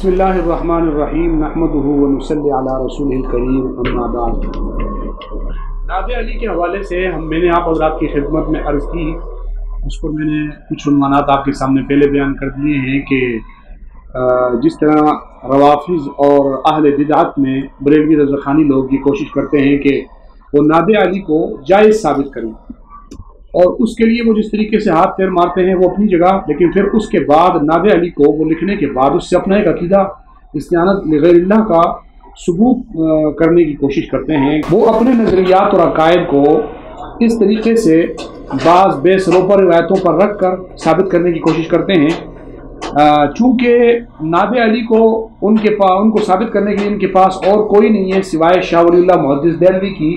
بسم اللہ الرحمن الرحیم نحمدہ ونصلی علی رسولہ الکریم اما بعد۔ نادر علی کے حوالے سے میں نے آپ حضرات کی خدمت میں عرض کی، اس پر میں نے کچھ عنوانات آپ کے سامنے پہلے بیان کر دیے ہیں کہ جس طرح روافض اور اہل بدعت میں بریلوی رضاخانی لوگ یہ کوشش کرتے ہیں کہ وہ نادر علی کو جائز ثابت کریں، اور اس کے لیے وہ جس طریقے سے ہاتھ پیر مارتے ہیں وہ اپنی جگہ، لیکن پھر اس کے بعد نادر علی کو وہ لکھنے کے بعد اس سے اپنا ایک عقیدہ استعانت لغیر اللہ کا ثبوت کرنے کی کوشش کرتے ہیں۔ وہ اپنے نظریات اور عقائد کو اس طریقے سے بعض بے سروپا روایتوں پر رکھ کر ثابت کرنے کی کوشش کرتے ہیں، چونکہ نادر علی کو ان کو ثابت کرنے کے لیے ان کے پاس اور کوئی نہیں ہے سوائے شاہ ولی اللہ محدث دہلوی کی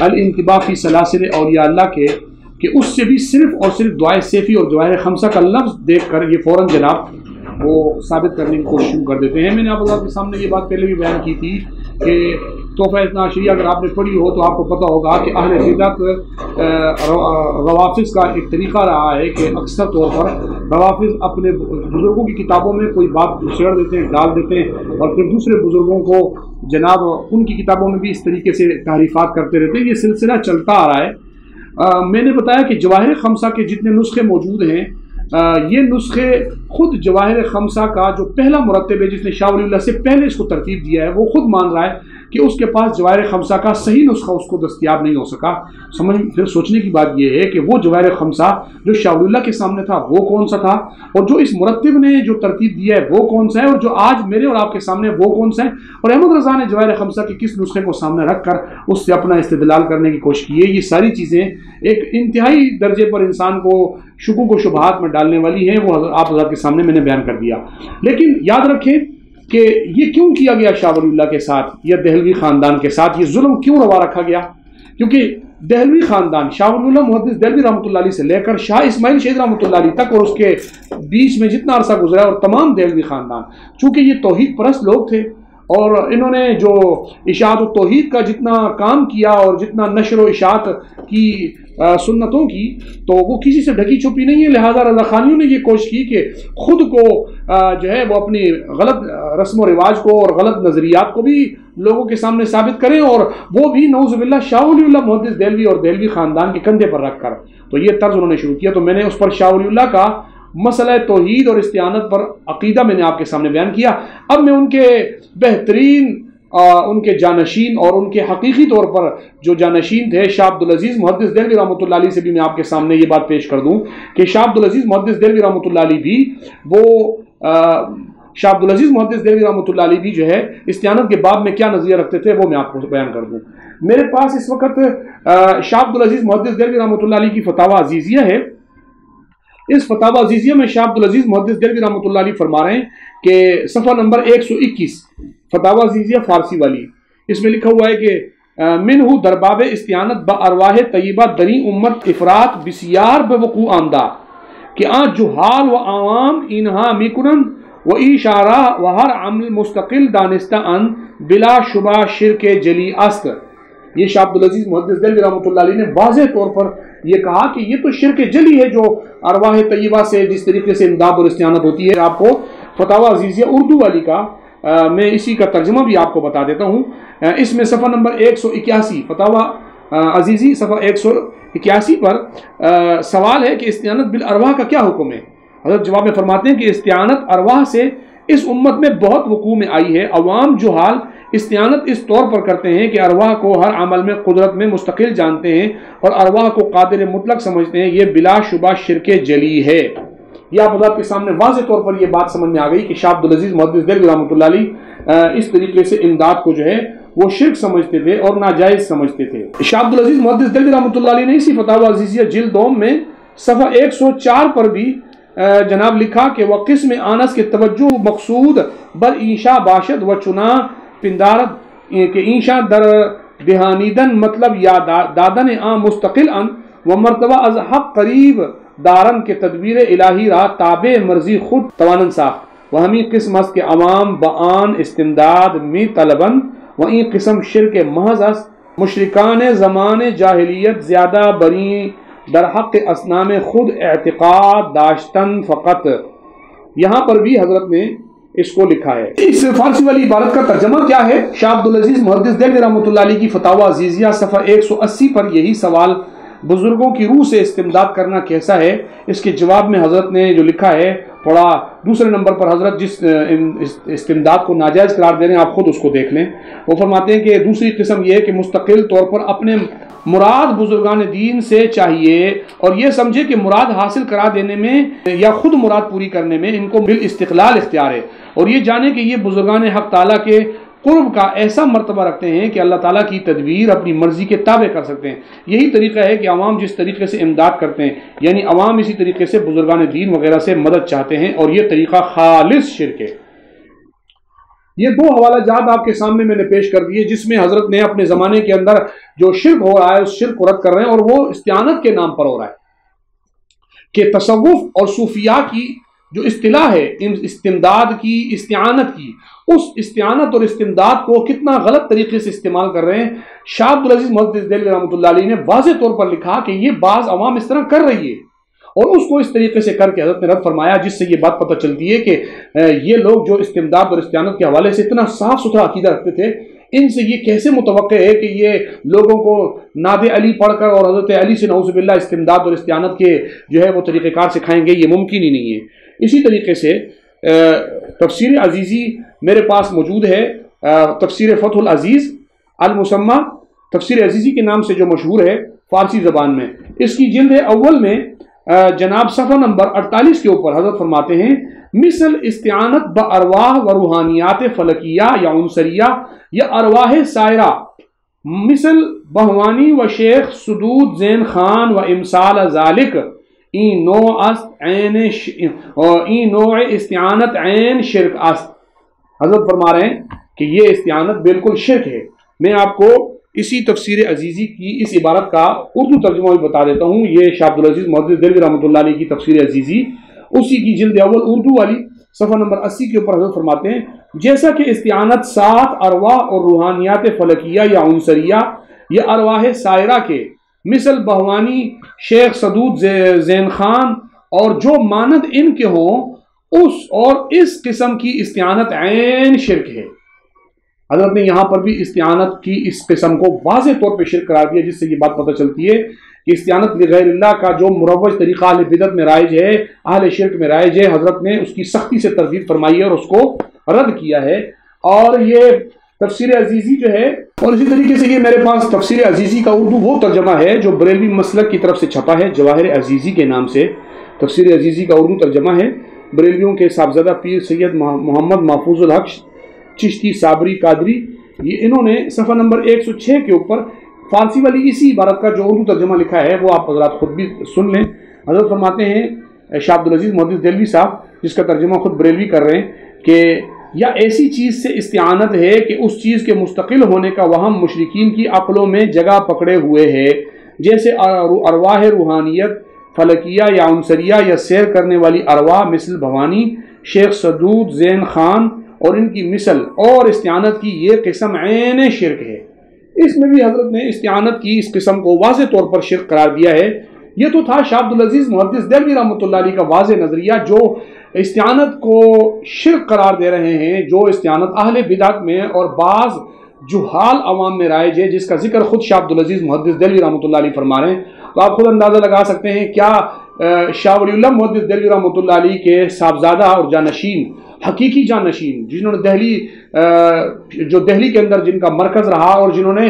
الانتباہ فی سلاسل اولیاء اللہ کے، کہ اس سے بھی صرف اور صرف دعائے سیفی اور جواہر خمسہ کا لفظ دیکھ کر یہ فوراً جناب وہ ثابت کرنے کی کوشش کر دیتے ہیں۔ میں نے آپ کے سامنے یہ بات پہلے بھی بیان کی تھی کہ تحفہ اثنا عشریہ اگر آپ نے پڑھی ہو تو آپ کو پتہ ہوگا کہ اہل بدعت روافض کا ایک طریقہ رہا ہے کہ اکثر طور پر روافض اپنے بزرگوں کی کتابوں میں کوئی بات چھیڑ دیتے ہیں، ڈال دیتے ہیں، اور پھر دوسرے بزرگوں کو جناب ان کی کتابوں میں بھی اس طریقے سے تحریفات کرتے رہتے ہیں۔ یہ سلسلہ چلتا آ رہا ہے۔ میں نے بتایا کہ جواہر خمسہ کے جتنے نسخے موجود ہیں، یہ نسخے خود جواہر خمسہ کا جو پہلا مرتب ہے جس نے شاہ ولی اللہ سے پہلے اس کو ترتیب دیا ہے، وہ خود مان رہا ہے کہ اس کے پاس جواہر خمسہ کا صحیح نسخہ اس کو دستیاب نہیں ہو سکا۔ پھر سوچنے کی بات یہ ہے کہ وہ جواہر خمسہ جو شاہ ولی اللہ کے سامنے تھا وہ کون سا تھا، اور جو اس مرتب نے جو ترتیب دیا ہے وہ کون سا ہے، اور جو آج میرے اور آپ کے سامنے وہ کون سا ہے، اور احمد رضا نے جواہر خمسہ کے کس نسخے کو سامنے رکھ کر اس سے اپنا استدلال کرنے کی کوشش کی ہے۔ یہ ساری چیزیں ایک انتہائی درجے پر انسان کو شکوک و شبہات میں ڈالنے والی ہیں، وہ آپ حضرات کے سامنے میں نے بیان کر دیا۔ لیکن یاد رکھیں کہ یہ کیوں کیا گیا شاہ ولی اللہ کے ساتھ یا دہلوی خاندان کے ساتھ، یہ ظلم کیوں روا رکھا گیا؟ کیونکہ دہلوی خاندان شاہ ولی اللہ محدث دہلوی رحمۃ اللہ علیہ سے لے کر شاہ اسماعیل شہید رحمۃ اللہ علیہ تک اور اس کے بیچ میں جتنا عرصہ گزرا اور تمام دہلوی خاندان، چونکہ یہ توحید پرست لوگ تھے اور انہوں نے جو اشاعت و توحید کا جتنا کام کیا اور جتنا نشر و اشاعت کی سنتوں کی، تو وہ کسی سے ڈھکی چھپی نہیں ہے، لہذا رضاخانیوں نے یہ کوشش کی کہ خود کو جو ہے وہ اپنی غلط رسم و رواج کو اور غلط نظریات کو بھی لوگوں کے سامنے ثابت کریں، اور وہ بھی نعوذ باللہ شاہ ولی اللہ محدث دہلوی اور دہلوی خاندان کے کندھے پر رکھ کر، تو یہ طرز انہوں نے شروع کیا۔ تو میں نے اس پر شاہ ولی اللہ کا مسئلہ توحید اور استعانت پر عقیدہ میں نے آپ کے سامنے بیان کیا۔ اب میں ان کے بہترین ان کے جانشین اور ان کے حقیقی طور پر جو جانشین تھے شاہ عبدالعزیز محدث دہلوی رحمۃ اللہ علیہ سے بھی میں آپ کے سامنے یہ بات پیش کر دوں کہ شاہ عبدالعزیز محدث دہلوی رحمۃ اللہ علیہ بھی شاہ عبدالعزیز محدث دہلوی رحمۃ اللہ علیہ بھی جو ہے استعانت کے باب میں کیا نظریہ رکھتے تھے وہ میں آپ کو بیان کر دوں۔ میرے پاس اس وقت شاہ عبدالعزیز محدث دہلوی رحمۃ اللہ علیہ کی فتاوی عزیزیہ ہے۔ اس فتاوی عزیزیہ میں شاہ عبدالعزیز محدث دہلوی رحمۃ اللہ علیہ فرما رہے ہیں کہ صفحہ نمبر 121 فتاوی عزیزیہ فارسی والی، اس میں لکھا ہوا ہے کہ منہ درباب استعانت با ارواح طیبہ دری امت افراد بسیار بوقوع آمدہ کہ آن جہال و عوام انہا میکنن و اشارہ و ہر عمل مستقل دانستہ ان بلا شبہ شرک جلی است۔ یہ شاہ عبدالعزیز محدث دہلوی رحمۃ اللہ علیہ نے واضح طور پر یہ کہا کہ یہ تو شرک جلی ہے جو ارواح طیبہ سے جس طریقے سے امداد اور استعانت ہوتی ہے۔ آپ کو فتاوی عزیزیہ اردو والی کا میں اسی کا ترجمہ بھی آپ کو بتا دیتا ہوں۔ اس میں صفحہ نمبر 181 فتاوی عزیزی صفحہ 181 پر سوال ہے کہ استعانت بالارواح کا کیا حکم ہے؟ حضرت جواب میں فرماتے ہیں کہ استعانت ارواح سے اس امت میں بہت وقوع میں آئی ہے۔ عوام جہال استعانت اس طور پر کرتے ہیں کہ ارواح کو ہر عمل میں قدرت میں مستقل جانتے ہیں اور ارواح کو قادر مطلق سمجھتے ہیں، یہ بلا شبہ شرک جلی ہے۔ یہ آپ حضرات کے سامنے واضح طور پر یہ بات سمجھ میں آ گئی کہ شاہ عبدالعزیز محدث دہلوی رحمۃ اللہ علیہ اس طریقے سے امداد کو جو ہے وہ شرک سمجھتے تھے اور ناجائز سمجھتے تھے۔ شاہ عبدالعزیز محدث دہلوی رحمۃ اللہ علیہ نے اسی فتاوی عزیزیہ جلد دوم میں صفحہ 104 پر بھی جناب لکھا کہ وہ قسم آنس کے توجہ مقصود بر اینشا باشد و چنا پندارد کہ اینشا در دہانیدن مطلب یا دادن آن مستقل ان و مرتبہ از حق قریب دارن کے تدبیر الہی را تابع مرضی خود توانن ساخت و ہمیں قسم است کے عوام بآن استمداد می طلبن و این قسم شرک محض است مشرکان زمان جاہلیت زیادہ بری در حق اصنام خود اعتقاد داشتن فقط۔ یہاں پر بھی حضرت نے اس کو لکھا ہے۔ اس فارسی والی عبارت کا ترجمہ کیا ہے؟ شاہ عبدالعزیز محدث دہلوی رحمۃ اللہ علیہ کی فتاوی عزیزیہ صفحہ 180 پر یہی سوال بزرگوں کی روح سے استمداد کرنا کیسا ہے، اس کے جواب میں حضرت نے جو لکھا ہے پڑھا۔ دوسرے نمبر پر حضرت جس استمداد کو ناجائز قرار دے رہے ہیں آپ خود اس کو دیکھ لیں۔ وہ فرماتے ہیں کہ دوسری قسم یہ ہے کہ مستقل طور پر اپنے مراد بزرگان دین سے چاہیے اور یہ سمجھے کہ مراد حاصل کرا دینے میں یا خود مراد پوری کرنے میں ان کو بالاستقلال اختیار ہے، اور یہ جانے کہ یہ بزرگان حق تعالیٰ کے قرب کا ایسا مرتبہ رکھتے ہیں کہ اللہ تعالیٰ کی تدبیر اپنی مرضی کے تابع کر سکتے ہیں۔ یہی طریقہ ہے کہ عوام جس طریقے سے امداد کرتے ہیں، یعنی عوام اسی طریقے سے بزرگان دین وغیرہ سے مدد چاہتے ہیں، اور یہ طریقہ خالص شرک ہے۔ یہ دو حوالہ جات آپ کے سامنے میں نے پیش کر دیے جس میں حضرت نے اپنے زمانے کے اندر جو شرک ہو رہا ہے اس شرک کو رد کر رہے ہیں، اور وہ استعانت کے نام پر ہو رہا ہے کہ تصوف اور صوفیاء کی جو اصطلاح ہے استمداد کی، استعانت کی، اس استعانت اور استمداد کو کتنا غلط طریقے سے استعمال کر رہے ہیں۔ شاہ عبدالعزیز محدث دہلوی رحمۃ اللہ علیہ نے واضح طور پر لکھا کہ یہ بعض عوام اس طرح کر رہی ہے، اور اس کو اس طریقے سے کر کے حضرت نے رد فرمایا، جس سے یہ بات پتہ چلتی ہے کہ یہ لوگ جو استمداد اور استعانت کے حوالے سے اتنا صاف ستھرا عقیدہ رکھتے تھے، ان سے یہ کیسے متوقع ہے کہ یہ لوگوں کو نعت علی پڑھ کر اور حضرت علی سے نعوذ باللہ استمداد اور استعانت کے جو ہے وہ طریقہ کار سکھائیں گے؟ یہ ممکن ہی نہیں ہے۔ اسی طریقے سے تفسیر عزیزی میرے پاس موجود ہے، تفسیر فتح العزیز المسمى تفسیر عزیزی کے نام سے جو مشہور ہے فارسی زبان میں، اس کی جلد اول میں جناب صفحہ نمبر 48 کے اوپر حضرت فرماتے ہیں مثل استعانت بارواح و روحانیات فلکیہ یا عنصریہ یا ارواح سائرہ مثل بہوانی و شیخ سدود زین خان و امثال ذالک این نوع استعانت عین شرک است۔ حضرت فرما رہے ہیں کہ یہ استعانت بالکل شرک ہے۔ میں آپ کو اسی تفسیر عزیزی کی اس عبارت کا اردو ترجمہ بھی بتا دیتا ہوں۔ یہ شاہ عبدالعزیز محدث دہلوی رحمۃ اللہ علیہ کی تفسیر عزیزی، اسی کی جلد اول اردو والی صفحہ نمبر 80 کے اوپر حضرت فرماتے ہیں جیسا کہ استعانت 7 ارواح اور روحانیات فلکیہ یا عنصریہ یا ارواح سائرہ کے مثل بہوانی شیخ سدود زین خان اور جو مانند ان کے ہوں اس قسم کی استعانت عین شرک ہے۔ حضرت نے یہاں پر بھی استعانت کی اس قسم کو واضح طور پہ شرک قرار دیا، جس سے یہ بات پتہ چلتی ہے کہ استعانت لغیر اللہ کا جو مروج طریقہ اہل بدعت میں رائج ہے، اہل شرک میں رائج ہے، حضرت نے اس کی سختی سے تردید فرمائی ہے اور اس کو رد کیا ہے۔ اور یہ تفسیر عزیزی جو ہے، اور اسی طریقے سے یہ میرے پاس تفسیر عزیزی کا اردو وہ ترجمہ ہے جو بریلوی مسلک کی طرف سے چھپا ہے، جواہر عزیزی کے نام سے تفسیر عزیزی کا اردو ترجمہ ہے۔ بریلویوں کے صاحبزادہ پیر سید محمد محفوظ الحق چشتی صابری قادری، یہ انہوں نے صفحہ نمبر 106 کے اوپر فارسی والی اسی عبارت کا جو اردو ترجمہ لکھا ہے وہ آپ حضرات خود بھی سن لیں۔ حضرت فرماتے ہیں شاہ عبدالعزیز محدث دہلوی صاحب، جس کا ترجمہ خود بریلوی کر رہے ہیں، کہ یا ایسی چیز سے استعانت ہے کہ اس چیز کے مستقل ہونے کا وہم مشرکین کی عقلوں میں جگہ پکڑے ہوئے ہے، جیسے ارواح روحانیت فلکیہ یا عنصریہ یا سیر کرنے والی ارواح مثل بھوانی شیخ سدود زین خان اور ان کی مثل، اور استعانت کی یہ قسم عین شرک ہے۔ اس میں بھی حضرت نے استعانت کی اس قسم کو واضح طور پر شرک قرار دیا ہے۔ یہ تو تھا شاہ عبدالعزیز محدث دہلوی رحمۃ اللہ علیہ کا واضح نظریہ، جو استعانت کو شرک قرار دے رہے ہیں، جو استعانت اہل بدعت میں اور بعض جہال عوام میں رائج ہے، جس کا ذکر خود شاہ عبدالعزیز محدث دہلوی رحمۃ اللہ علیہ فرما رہے ہیں۔ تو آپ خود اندازہ لگا سکتے ہیں کیا شاہ ولی اللہ محدث دہلوی رحمۃ اللہ علیہ کے صاحبزادہ اور جانشین، حقیقی جانشین، جنہوں نے دہلی کے اندر جن کا مرکز رہا اور جنہوں نے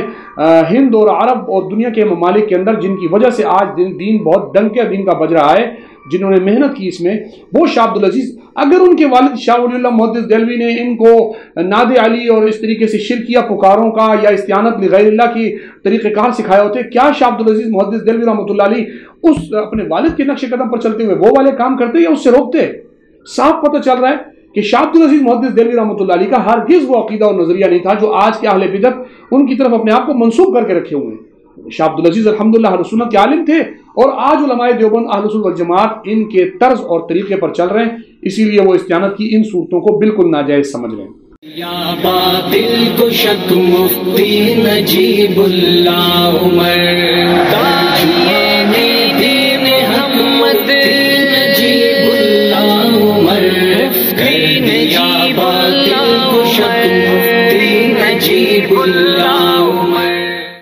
ہند اور عرب اور دنیا کے ممالک کے اندر جن کی وجہ سے آج دین بہت ڈنکے دین کا بج رہا ہے، جنہوں نے محنت کی اس میں، وہ شاہ عبدالعزیز، اگر ان کے والد شاہ ولی اللہ محدث دہلوی نے ان کو ناد علی اور اس طریقے سے شرکیہ پکاروں کا یا استعانت لغیر اللہ کی طریقہ کار سکھایا ہوتے، کیا شاہ عبدالعزیز محدث دہلوی رحمۃ اللہ علیہ اس اپنے والد کے نقش قدم پر چلتے ہوئے وہ والے کام کرتے یا اس سے روکتے؟ صاف پتہ چل رہا ہے کہ شاہ عبدالعزیز محدث دہلوی رحمۃ اللہ علیہ کا ہرگز وہ عقیدہ اور نظریہ نہیں تھا جو آج کے اہل بدعت ان کی طرف اپنے آپ کو منسوب کر کے رکھے ہوئے ہیں۔ شاہ عبدالعزیز الحمدللہ اہل سنت کے عالم تھے، اور آج علماء دیوبند اہل سنت والجماعت ان کے طرز اور طریقے پر چل رہے ہیں، اسی لیے وہ استعانت کی ان صورتوں کو بالکل ناجائز سمجھ رہے ہیں۔ یا باطل کو شک مفتی نجیب اللہ عمر، داعیین دین حق مفتی نجیب اللہ عمر، کئی نجیب نجیب اللہ عمر